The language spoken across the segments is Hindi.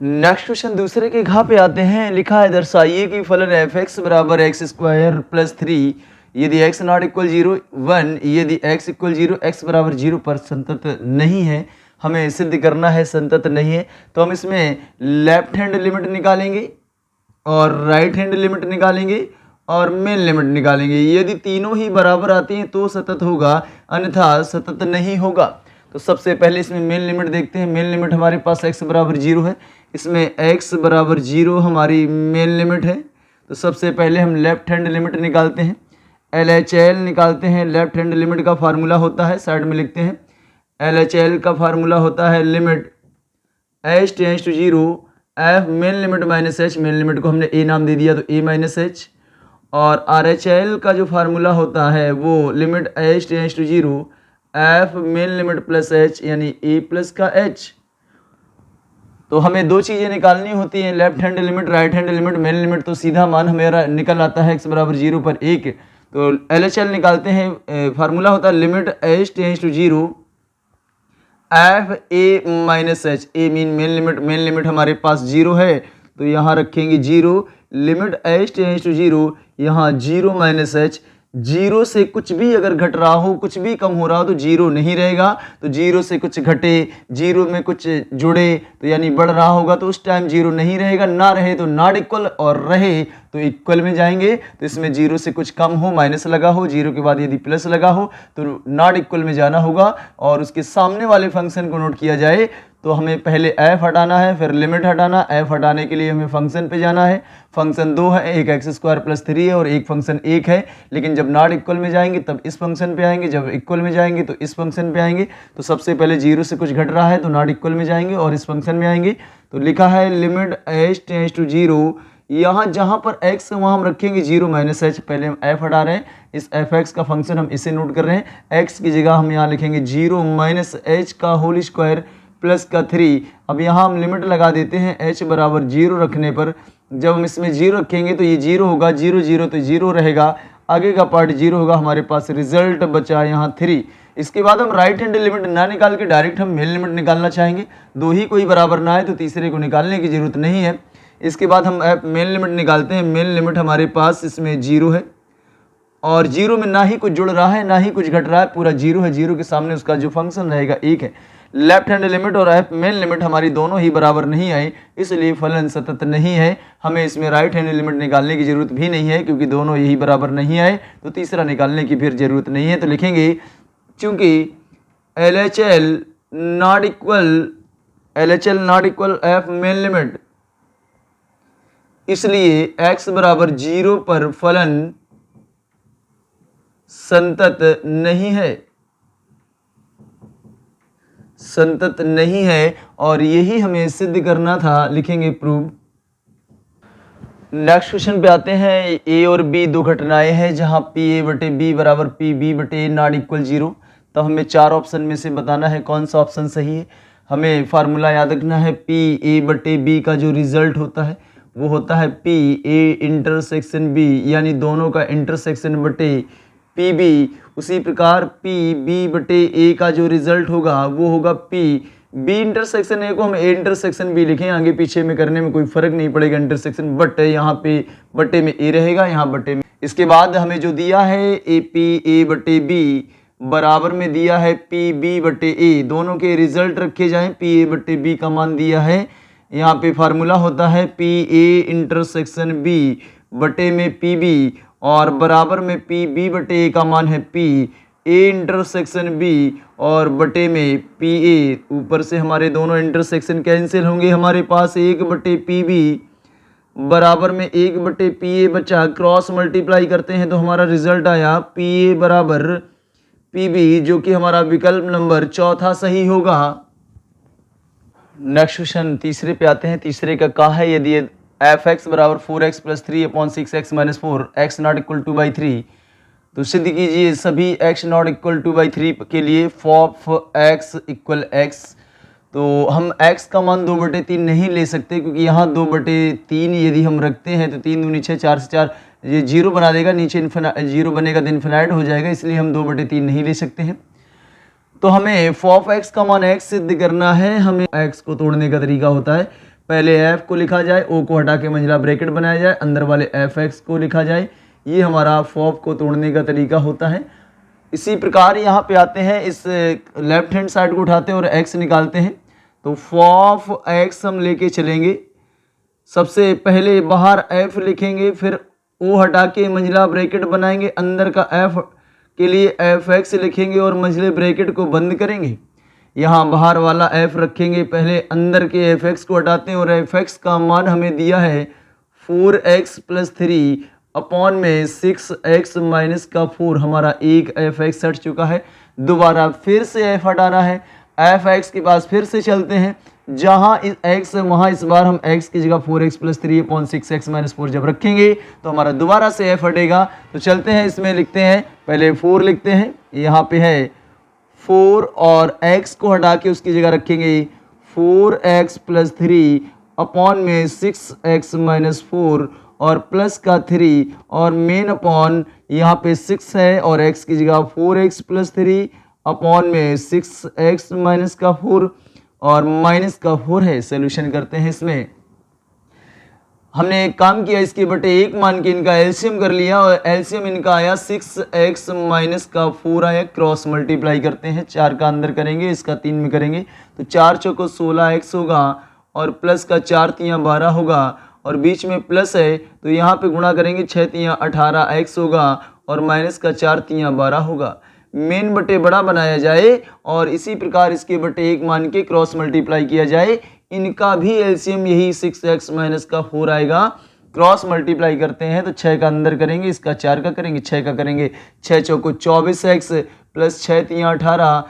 नेक्स्ट क्वेश्चन दूसरे के घा पे आते हैं। लिखा है दर्शाइए कि फलन एफ एक्स बराबर एक्स स्क्वायर प्लस 3 यदि एक्स नॉट इक्वल 0 1 यदि एक्स इक्वल 0 एक्स बराबर 0 पर संतत नहीं है। हमें सिद्ध करना है संतत नहीं है, तो हम इसमें लेफ्ट हैंड लिमिट निकालेंगे और राइट हैंड लिमिट निकालेंगे और मेन लिमिट निकालेंगे। यदि तीनों ही बराबर आती हैं तो सतत होगा, अन्यथा सतत नहीं होगा। तो सबसे पहले इसमें मेन लिमिट देखते हैं। मेन लिमिट हमारे पास x बराबर 0 है, इसमें x बराबर 0 हमारी मेन लिमिट है। तो सबसे पहले हम लेफ्ट हैंड लिमिट निकालते हैं, LHL निकालते हैं। लेफ्ट हैंड लिमिट का फार्मूला होता है, साइड में लिखते हैं, LHL का फार्मूला होता है limit h tends to 0 f main limit minus h, main limit को हमने a नाम दे दिया तो a माइनस h। और RHL का जो फार्मूला होता है वो limit h tends to 0 f main limit plus h यानी a प्लस का h। तो हमें दो चीज़ें निकालनी होती हैं, left hand limit right hand limit. Main limit तो सीधा मान हमारा निकल आता है x बराबर 0 पर 1। तो LHL निकालते हैं, फार्मूला होता है limit h tends to 0 F A minus H. A mean main limit हमारे पास 0 है तो यहाँ रखेंगे 0, लिमिट h टेंड्स टू 0 यहाँ 0 माइनस एच। 0 से कुछ भी अगर घट रहा हो, कुछ भी कम हो रहा हो तो 0 नहीं रहेगा। तो 0 से कुछ घटे, 0 में कुछ जुड़े तो यानी बढ़ रहा होगा तो उस टाइम 0 नहीं रहेगा। ना रहे तो नॉट इक्वल और रहे तो इक्वल में जाएंगे। तो इसमें 0 से कुछ कम हो, माइनस लगा हो, 0 के बाद यदि प्लस लगा हो तो नॉट इक्वल में जाना होगा। और उसके सामने वाले फंक्शन को नोट किया जाए तो हमें पहले f हटाना है, फिर लिमिट हटाना। f हटाने के लिए हमें फंक्शन पे जाना है। फंक्शन 2 है, एक एक्स स्क्वायर प्लस 3 है और एक फंक्शन 1 है। लेकिन जब नॉट इक्वल में जाएंगे तब इस फंक्शन पे आएंगे, जब इक्वल में जाएंगे तो इस फंक्शन पे आएंगे। तो सबसे पहले 0 से कुछ घट रहा है तो नॉट इक्वल में जाएंगे और इस फंक्शन में आएंगे। तो लिखा है लिमिट h टेंड्स टू 0, यहाँ जहाँ पर x है वहाँ हम रखेंगे 0 माइनस h। पहले हम f हटा रहे हैं, इस fx का फंक्शन हम इसे नोट कर रहे हैं। x की जगह हम यहाँ लिखेंगे 0 माइनस h का होल स्क्वायर प्लस का 3। अब यहाँ हम लिमिट लगा देते हैं h बराबर 0 रखने पर। जब हम इसमें 0 रखेंगे तो ये 0 होगा, 0 0 तो 0 रहेगा, आगे का पार्ट 0 होगा। हमारे पास रिजल्ट बचा यहाँ 3। इसके बाद हम राइट हैंड लिमिट ना निकाल के डायरेक्ट हम मेन लिमिट निकालना चाहेंगे। दो ही कोई बराबर ना है तो तीसरे को निकालने की ज़रूरत नहीं है। इसके बाद हम मेन लिमिट निकालते हैं। मेन लिमिट हमारे पास इसमें 0 है और 0 में ना ही कुछ जुड़ रहा है ना ही कुछ घट रहा है, पूरा 0 है। 0 के सामने उसका जो फंक्शन रहेगा 1 है। लेफ्ट हैंड लिमिट और मेन लिमिट हमारी दोनों ही बराबर नहीं आई, इसलिए फलन सतत नहीं है। हमें इसमें राइट हैंड लिमिट निकालने की ज़रूरत भी नहीं है क्योंकि दोनों यही बराबर नहीं आए, तो तीसरा निकालने की फिर ज़रूरत नहीं है। तो लिखेंगे चूँकि LHL not equal F main limit, इसलिए x बराबर 0 पर फलन संतत नहीं है, संतत नहीं है और यही हमें सिद्ध करना था। लिखेंगे प्रूव। नेक्स्ट क्वेश्चन पे आते हैं। a और b दो घटनाएं हैं जहां pa बटे b बराबर pb बटे a नॉट इक्वल 0। तो हमें चार ऑप्शन में से बताना है कौन सा ऑप्शन सही है। हमें फार्मूला याद रखना है, pa बटे b का जो रिजल्ट होता है वो होता है pa इंटरसेक्शन b, यानी दोनों का इंटरसेक्शन बटे pb। उसी प्रकार pb बटे a का जो रिजल्ट होगा वो होगा p b इंटरसेक्शन a को हम a इंटरसेक्शन b लिखें, आगे पीछे में करने में कोई फर्क नहीं पड़ेगा इंटरसेक्शन, बट यहाँ पे बटे में a रहेगा, यहाँ बटे में। इसके बाद हमें जो दिया है a बटे b बराबर में दिया है pb बटे a, दोनों के रिजल्ट रखे जाएं। pa बटे b का मान दिया है, यहाँ पे फार्मूला होता है pa इंटरसेक्शन b बटे में pb और बराबर में pb बटे a का मान है p a इंटरसेक्शन b और बटे में pa। ऊपर से हमारे दोनों इंटरसेक्शन कैंसिल होंगे, हमारे पास 1 बटे pb बराबर में 1 बटे pa बचा। क्रॉस मल्टीप्लाई करते हैं तो हमारा रिजल्ट आया pa बराबर pb, जो कि हमारा विकल्प नंबर चौथा सही होगा। नेक्स्ट क्वेश्चन तीसरे पे आते हैं। तीसरे का कहा है यदि एफ एक्स बराबर 4x plus 3/6x minus 4 x not equal 2/3, तो सिद्ध कीजिए सभी x नॉट इक्वल 2/3 के लिए फॉफ x इक्वल x। तो हम x का मान 2/3 नहीं ले सकते क्योंकि यहाँ 2/3 यदि हम रखते हैं तो 3 दूनी 6, 4 से 4 ये 0 बना देगा, नीचे 0 बनेगा तो इन्फिनाइट हो जाएगा, इसलिए हम 2/3 नहीं ले सकते हैं। तो हमें फॉफ x का मान x सिद्ध करना है। हमें x को तोड़ने का तरीका होता है, पहले एफ को लिखा जाए, ओ को हटा के मंझला ब्रैकेट बनाया जाए, अंदर वाले एफ एक्स को लिखा जाए। ये हमारा फॉफ को तोड़ने का तरीका होता है। इसी प्रकार यहाँ पे आते हैं, इस लेफ्ट हैंड साइड को उठाते हैं और एक्स निकालते हैं। तो फॉफ एक्स हम लेके चलेंगे। सबसे पहले बाहर एफ लिखेंगे, फिर ओ हटा के मंझला ब्रैकेट बनाएंगे, अंदर का एफ के लिए एफ एक्स लिखेंगे और मंझले ब्रैकेट को बंद करेंगे। यहाँ बाहर वाला एफ रखेंगे, पहले अंदर के एफ एक्स को हटाते हैं और एफ एक्स का मान हमें दिया है 4x + 3 अपॉन में 6x माइनस का 4। हमारा एक एफ एक्स हट चुका है। दोबारा फिर से एफ हटाना है, एफ एक्स के पास फिर से चलते हैं, जहाँ इस x है वहाँ इस बार हम x की जगह 4x + 3 अपॉन 6x - 4 जब रखेंगे तो हमारा दोबारा से f हटेगा। तो चलते हैं, इसमें लिखते हैं, पहले 4 लिखते हैं, यहाँ पे है 4 और x को हटा के उसकी जगह रखेंगे 4x + 3 अपॉन में 6x - 4 और प्लस का 3 और मेन अपॉन यहाँ पे 6 है और x की जगह 4x + 3 अपॉन में 6x माइनस का 4 और माइनस का 4 है। सोल्यूशन करते हैं। इसमें हमने एक काम किया, इसके बटे 1 मान के इनका एलसीएम कर लिया और एलसीएम इनका आया 6x माइनस का 4 आया। क्रॉस मल्टीप्लाई करते हैं, 4 का अंदर करेंगे, इसका 3 में करेंगे तो 4 चौको 16x होगा और प्लस का 4 तियाँ 12 होगा और बीच में प्लस है तो यहाँ पे गुणा करेंगे, 6 तियाँ 18x होगा और माइनस का 4 तियाँ 12 होगा। मेन बटे बड़ा बनाया जाए और इसी प्रकार इसके बटे 1 मान के क्रॉस मल्टीप्लाई किया जाए। इनका भी एलसीएम यही 6x माइनस का 4 आएगा। क्रॉस मल्टीप्लाई करते हैं तो 6 का अंदर करेंगे, इसका 4 का करेंगे, 6 का करेंगे, 6 चौको 24x प्लस 6 तियाँ 18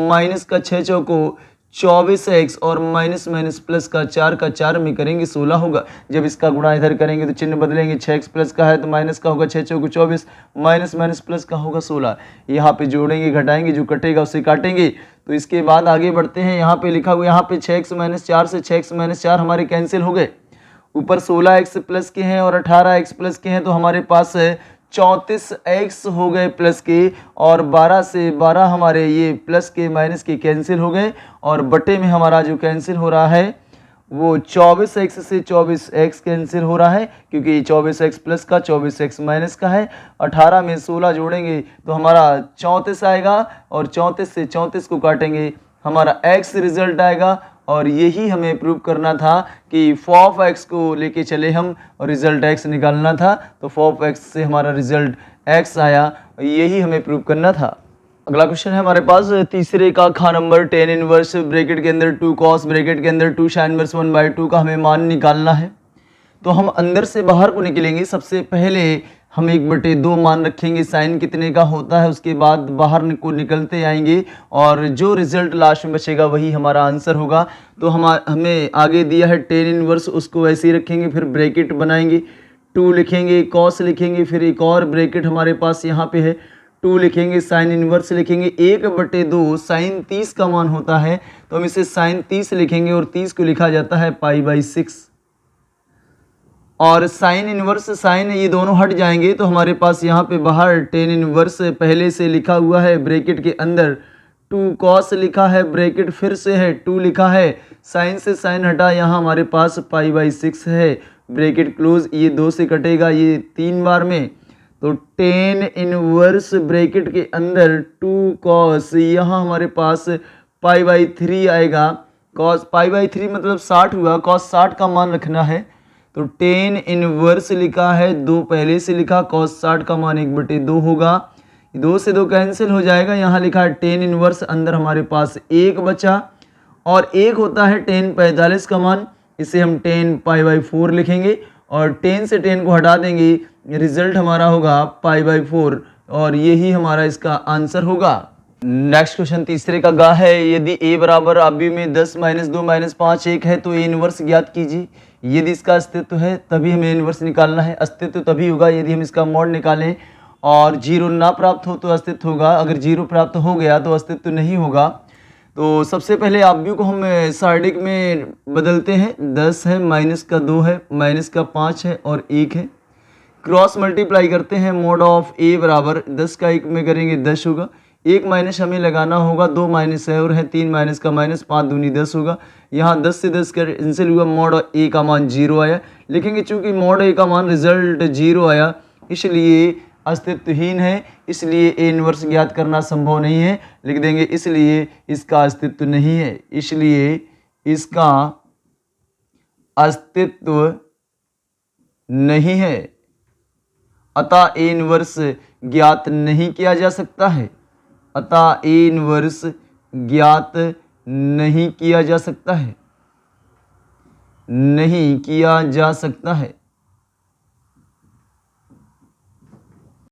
माइनस का 6 चौको 24x और माइनस माइनस प्लस का 4 का 4 में करेंगे 16 होगा। जब इसका गुणा इधर करेंगे तो चिन्ह बदलेंगे, 6x प्लस का है तो माइनस का होगा, 6 चौको 24 माइनस माइनस प्लस का होगा 16। यहाँ पे जोड़ेंगे घटाएंगे, जो कटेगा उसे काटेंगे। तो इसके बाद आगे बढ़ते हैं, यहाँ पे लिखा हुआ, यहाँ पे 6x - 4 से 6x - 4 हमारे कैंसिल हो गए। ऊपर 16x प्लस के हैं और 18x प्लस के हैं तो हमारे पास 34x हो गए प्लस के और 12 से 12 हमारे ये प्लस के माइनस के कैंसिल हो गए और बटे में हमारा जो कैंसिल हो रहा है वो 24x से 24x कैंसिल हो रहा है, क्योंकि 24x प्लस का 24x माइनस का है। 18 में 16 जोड़ेंगे तो हमारा 34 आएगा और 34 से 34 को काटेंगे, हमारा x रिजल्ट आएगा। और यही हमें प्रूव करना था कि फॉफ एक्स को लेके चले हम और रिजल्ट x निकालना था, तो फॉफ एक्स से हमारा रिजल्ट x आया, यही हमें प्रूव करना था। अगला क्वेश्चन है हमारे पास तीसरे का खा नंबर 10 इनवर्स ब्रैकेट के अंदर 2 cos ब्रैकेट के अंदर 2 sin इनवर्स 1/2 का हमें मान निकालना है। तो हम अंदर से बाहर को निकलेंगे। सबसे पहले हम 1/2 मान रखेंगे, साइन कितने का होता है, उसके बाद बाहर को निकलते आएंगे और जो रिजल्ट लास्ट में बचेगा वही हमारा आंसर होगा। तो हमें आगे दिया है 10 इनवर्स, उसको वैसे ही रखेंगे, फिर ब्रैकेट बनाएंगे, 2 लिखेंगे, कॉस लिखेंगे, फिर एक और ब्रैकेट हमारे पास यहाँ पे है, 2 लिखेंगे, साइन इनवर्स लिखेंगे। 1/2 साइन 30 का मान होता है तो हम इसे साइन 30 लिखेंगे और 30 को लिखा जाता है π/6 और साइन इनवर्स साइन ये दोनों हट जाएंगे तो हमारे पास यहाँ पे बाहर 10 इनवर्स पहले से लिखा हुआ है, ब्रैकेट के अंदर 2 cos लिखा है, ब्रैकेट फिर से है, 2 लिखा है, साइन से साइन हटा, यहाँ हमारे पास π/6 है, ब्रैकेट क्लोज, ये 2 से कटेगा, ये 3 बार में, तो 10 इनवर्स ब्रैकेट के अंदर 2 cos, यहाँ हमारे पास π/3 आएगा। cos π/3 मतलब 60 हुआ, cos 60 का मान रखना है तो 10 इनवर्स लिखा है, 2 पहले से लिखा, cos 60 का मान 1/2 होगा, 2 से 2 कैंसिल हो जाएगा। यहाँ लिखा है 10 इनवर्स, अंदर हमारे पास 1 बचा और 1 होता है 10 45 का मान, इसे हम 10 π/4 लिखेंगे और 10 से 10 को हटा देंगे, रिजल्ट हमारा होगा π/4 और यही हमारा इसका आंसर होगा। नेक्स्ट क्वेश्चन तीसरे का गा है, यदि a बराबर आबी में 10 - 2 - 5 1 है तो a इनवर्स ज्ञात कीजिए। यदि इसका अस्तित्व है तभी हमें इनवर्स निकालना है। अस्तित्व तभी होगा यदि हम इसका मॉड निकालें और 0 ना प्राप्त हो तो अस्तित्व होगा, अगर 0 प्राप्त हो गया तो अस्तित्व नहीं होगा। तो सबसे पहले आबी को हम सार्डिक में बदलते हैं, 10 है, -2 है, -5 है और 1 है। क्रॉस मल्टीप्लाई करते हैं, मोड ऑफ a बराबर 10 का 1 में करेंगे 10 होगा, 1 माइनस हमें लगाना होगा, 2 माइनस है और है 3 माइनस का माइनस, 5 दूनी 10 होगा। यहाँ 10 से 10 कैंसिल हुआ, मॉड ए का मान 0 आया। लिखेंगे चूंकि मॉड ए का मान रिजल्ट 0 आया इसलिए अस्तित्वहीन है, इसलिए ए इनवर्स ज्ञात करना संभव नहीं है। लिख देंगे इसलिए इसका अस्तित्व नहीं है, इसलिए इसका अस्तित्व नहीं है, अतः ए इनवर्स ज्ञात नहीं किया जा सकता है, अतः ए इनवर्स ज्ञात नहीं किया जा सकता है, नहीं किया जा सकता है।